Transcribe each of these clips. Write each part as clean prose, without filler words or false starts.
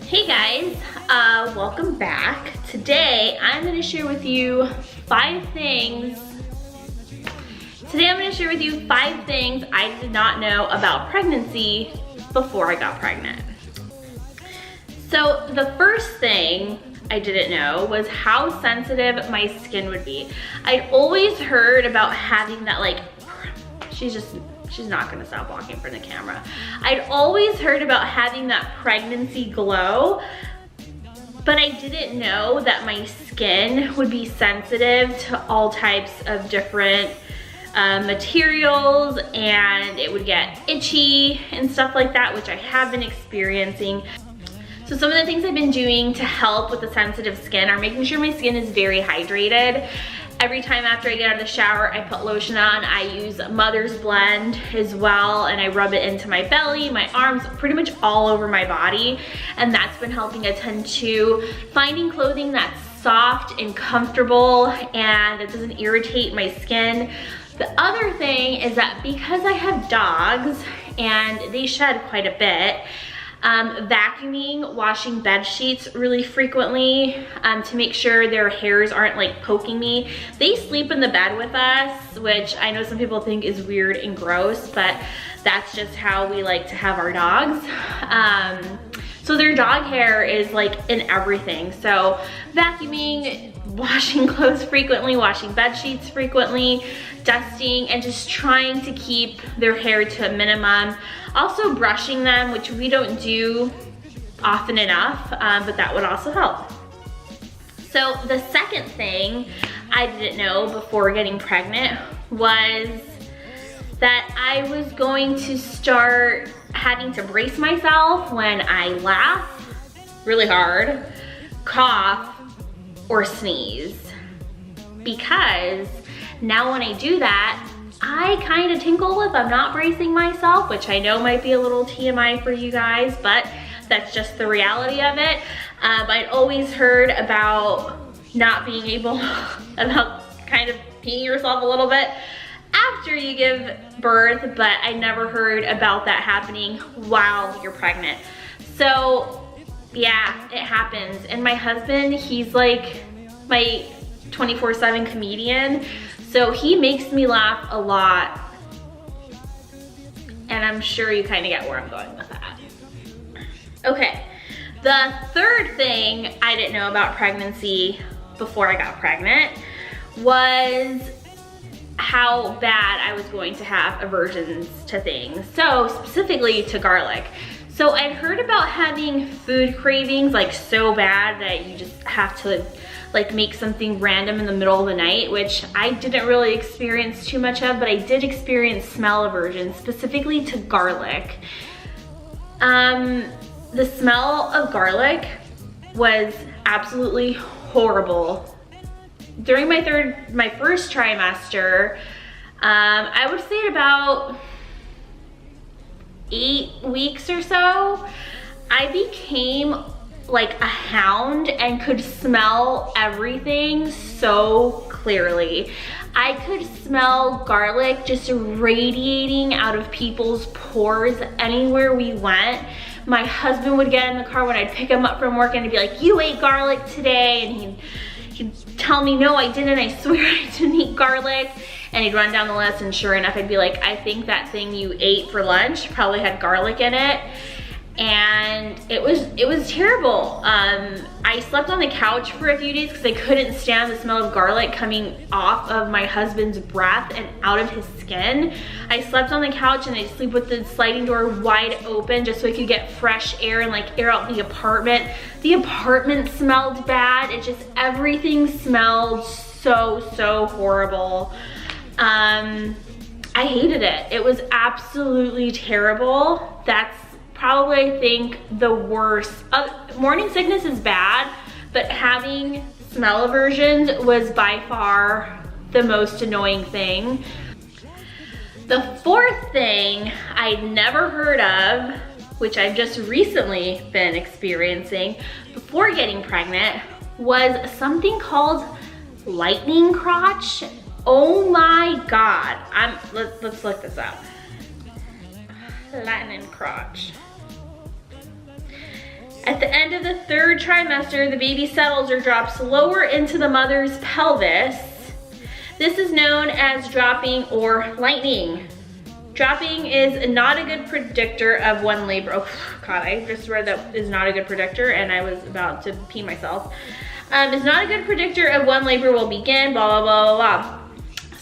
Hey guys, welcome back. Today I'm going to share with you 5 things. I did not know about pregnancy before I got pregnant. So the first thing I didn't know was how sensitive my skin would be. I'd always heard about having that, like, she's not gonna stop walking in front of the camera. I'd always heard about having that pregnancy glow, but I didn't know that my skin would be sensitive to all types of different materials, and it would get itchy and stuff like that, which I have been experiencing. So some of the things I've been doing to help with the sensitive skin are making sure my skin is very hydrated. Every time after I get out of the shower, I put lotion on. I use Mother's Blend as well, and I rub it into my belly, my arms, pretty much all over my body. And that's been helping a ton too. Finding clothing that's soft and comfortable and that doesn't irritate my skin. The other thing is that because I have dogs and they shed quite a bit, vacuuming, washing bed sheets really frequently to make sure their hairs aren't like poking me. They sleep in the bed with us, which I know some people think is weird and gross, but that's just how we like to have our dogs. So their dog hair is like in everything. So vacuuming, washing clothes frequently, washing bed sheets frequently, dusting, and just trying to keep their hair to a minimum. Also brushing them, which we don't do often enough, but that would also help. So the second thing I didn't know before getting pregnant was that I was going to start having to brace myself when I laugh really hard, cough, or sneeze. Because now when I do that, I kind of tinkle if I'm not bracing myself, which I know might be a little TMI for you guys, but that's just the reality of it. I'd always heard about not being able, about kind of peeing yourself a little bit after you give birth, but I never heard about that happening while you're pregnant. So yeah, it happens. And my husband, he's like my 24/7 comedian. So he makes me laugh a lot. And I'm sure you kind of get where I'm going with that. Okay, the third thing I didn't know about pregnancy before I got pregnant was how bad I was going to have aversions to things. So specifically to garlic. So I'd heard about having food cravings like so bad that you just have to like make something random in the middle of the night, which I didn't really experience too much of, but I did experience smell aversion, specifically to garlic. The smell of garlic was absolutely horrible. During my first trimester, I would say about 8 weeks or so, I became like a hound and could smell everything so clearly. I could smell garlic just radiating out of people's pores anywhere we went. My husband would get in the car when I'd pick him up from work and he'd be like, "You ate garlic today?" And he'd tell me, "No, I didn't. I swear I didn't eat garlic." And he'd run down the list, and sure enough, I'd be like, "I think that thing you ate for lunch probably had garlic in it." And it was terrible. I slept on the couch for a few days because I couldn't stand the smell of garlic coming off of my husband's breath and out of his skin. I slept on the couch and I'd sleep with the sliding door wide open just so I could get fresh air and like air out the apartment. The apartment smelled bad. It just, everything smelled so horrible. I hated it. It was absolutely terrible. That's probably, I think, the worst. Morning sickness is bad, but having smell aversions was by far the most annoying thing. The fourth thing I'd never heard of, which I've just recently been experiencing before getting pregnant, was something called lightning crotch. Oh my God. Let's look this up. Lightning crotch. At the end of the 3rd trimester, the baby settles or drops lower into the mother's pelvis. This is known as dropping or lightening. Dropping is not a good predictor of when labor, oh God, I just read that is not a good predictor and I was about to pee myself. It's not a good predictor of when labor will begin, blah, blah, blah, blah, blah.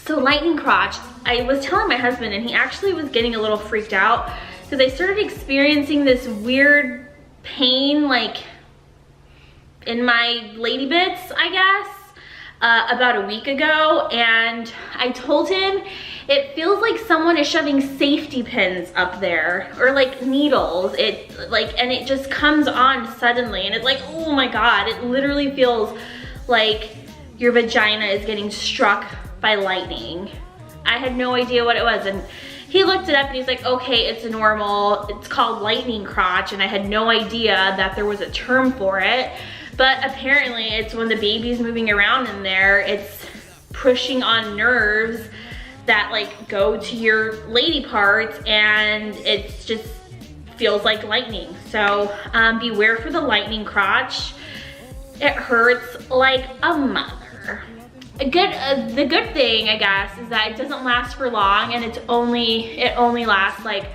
So lightening crotch, I was telling my husband and he actually was getting a little freaked out because I started experiencing this weird pain like in my lady bits, I guess, about a week ago. And I told him it feels like someone is shoving safety pins up there or like needles. And it just comes on suddenly and it's like, oh my God, it literally feels like your vagina is getting struck by lightning. I had no idea what it was. And he looked it up and he's like, okay, it's normal. It's called lightning crotch. And I had no idea that there was a term for it. But apparently it's when the baby's moving around in there, it's pushing on nerves that like go to your lady parts and it just feels like lightning. So beware for the lightning crotch. It hurts like a mother. The good thing, I guess, is that it doesn't last for long and it only lasts like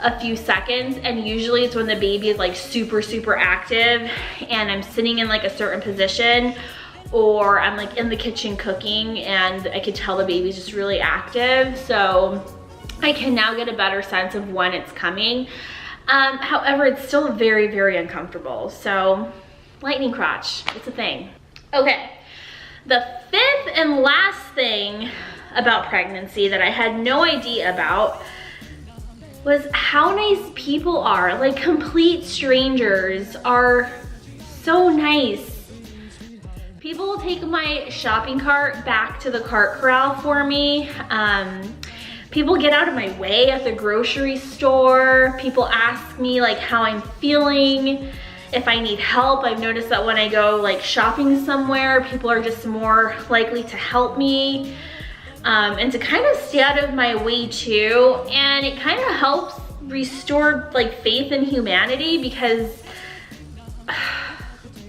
a few seconds, and usually it's when the baby is like super active and I'm sitting in like a certain position or I'm like in the kitchen cooking and I could tell the baby's just really active. So I can now get a better sense of when it's coming. However, it's still very uncomfortable. So lightning crotch, it's a thing. Okay, the 5th and last thing about pregnancy that I had no idea about was how nice people are. Like complete strangers are so nice. People will take my shopping cart back to the cart corral for me. People get out of my way at the grocery store. People ask me like how I'm feeling, if I need help. I've noticed that when I go like shopping somewhere, people are just more likely to help me. And to kind of stay out of my way too. And it kind of helps restore like faith in humanity because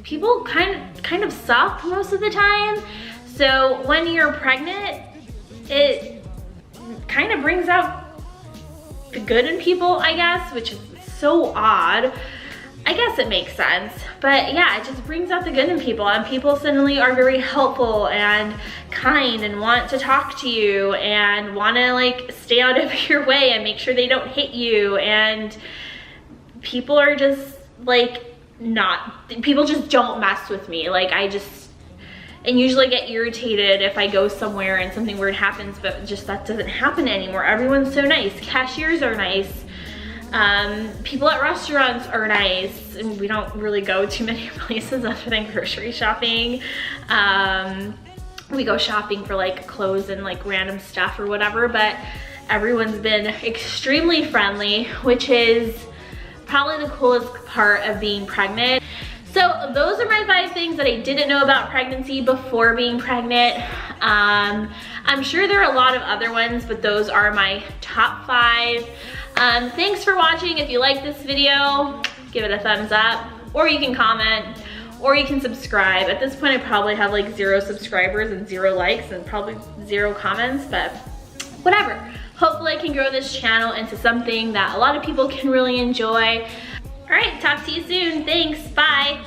people kind of suck most of the time. So when you're pregnant, it kind of brings out the good in people, I guess, which is so odd. I guess it makes sense, but yeah, it just brings out the good in people, and people suddenly are very helpful and kind and want to talk to you and want to like stay out of your way and make sure they don't hit you. And people are just like people just don't mess with me. Like and usually get irritated if I go somewhere and something weird happens, but just that doesn't happen anymore. Everyone's so nice. Cashiers are nice. People at restaurants are nice, and we don't really go too many places other than grocery shopping. We go shopping for like clothes and like random stuff or whatever, but everyone's been extremely friendly, which is probably the coolest part of being pregnant. So those are my 5 things that I didn't know about pregnancy before being pregnant. I'm sure there are a lot of other ones, but those are my top 5. Thanks for watching. If you like this video, give it a thumbs up, or you can comment, or you can subscribe. At this point, I probably have like 0 subscribers and 0 likes and probably 0 comments, but whatever. Hopefully I can grow this channel into something that a lot of people can really enjoy. All right, talk to you soon. Thanks, bye.